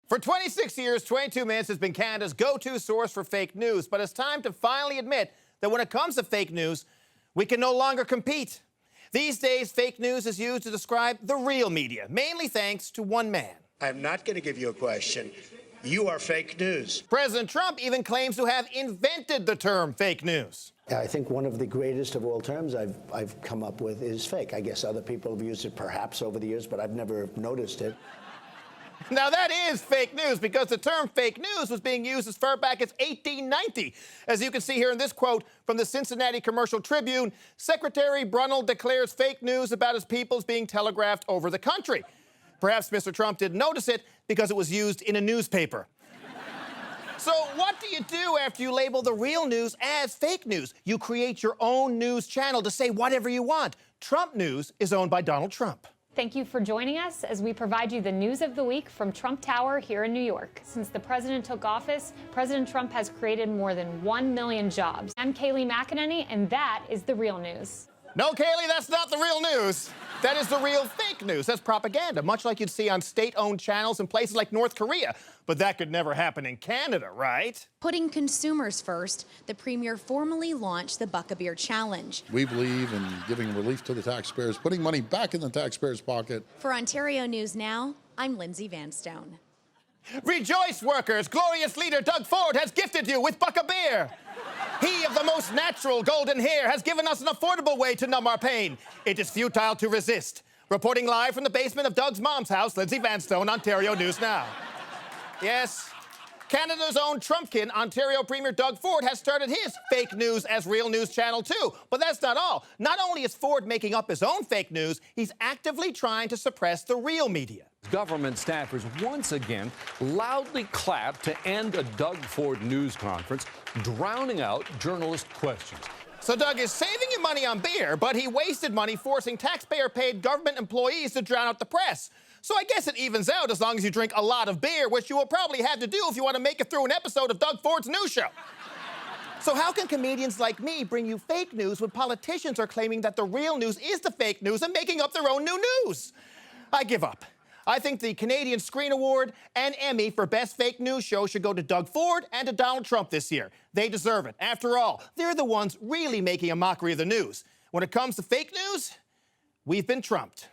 For 26 years, 22 Minutes has been Canada's go-to source for fake news. But it's time to finally admit that when it comes to fake news, we can no longer compete. These days, fake news is used to describe the real media, mainly thanks to one man. I'm not going to give you a question. You are fake news. President Trump even claims to have invented the term fake news. I think one of the greatest of all terms I've come up with is fake. I guess other people have used it perhaps over the years, but I've never noticed it. Now, that is fake news because the term fake news was being used as far back as 1890. As you can see here in this quote from the Cincinnati Commercial Tribune, Secretary Brunel declares fake news about his peoples being telegraphed over the country. Perhaps Mr. Trump didn't notice it because it was used in a newspaper. So what do you do after you label the real news as fake news? You create your own news channel to say whatever you want. Trump News is owned by Donald Trump. Thank you for joining us as we provide you the news of the week from Trump Tower here in New York. Since the president took office, President Trump has created more than 1 million jobs. I'm Kayleigh McEnany, and that is the real news. No, Kayleigh, that's not the real news. That is the real fake news. That's propaganda, much like you'd see on state-owned channels in places like North Korea. But that could never happen in Canada, right? Putting consumers first, the Premier formally launched the Buck-A-Beer Challenge. We believe in giving relief to the taxpayers, putting money back in the taxpayer's pocket. For Ontario News Now, I'm Lindsay Vanstone. Rejoice, workers! Glorious leader Doug Ford has gifted you with Buck-A-Beer. He of the most natural golden hair has given us an affordable way to numb our pain. It is futile to resist. Reporting live from the basement of Doug's mom's house, Lindsay Vanstone, Ontario News Now. Yes, Canada's own Trumpkin, Ontario Premier Doug Ford, has started his fake news as real news channel too. But that's not all. Not only is Ford making up his own fake news, he's actively trying to suppress the real media. Government staffers once again loudly clapped to end a Doug Ford news conference, drowning out journalist questions. So Doug is saving you money on beer, but he wasted money forcing taxpayer-paid government employees to drown out the press. So I guess it evens out as long as you drink a lot of beer, which you will probably have to do if you want to make it through an episode of Doug Ford's news show. So how can comedians like me bring you fake news when politicians are claiming that the real news is the fake news and making up their own new news? I give up. I think the Canadian Screen Award and Emmy for Best Fake News Show should go to Doug Ford and to Donald Trump this year. They deserve it. After all, they're the ones really making a mockery of the news. When it comes to fake news, we've been trumped.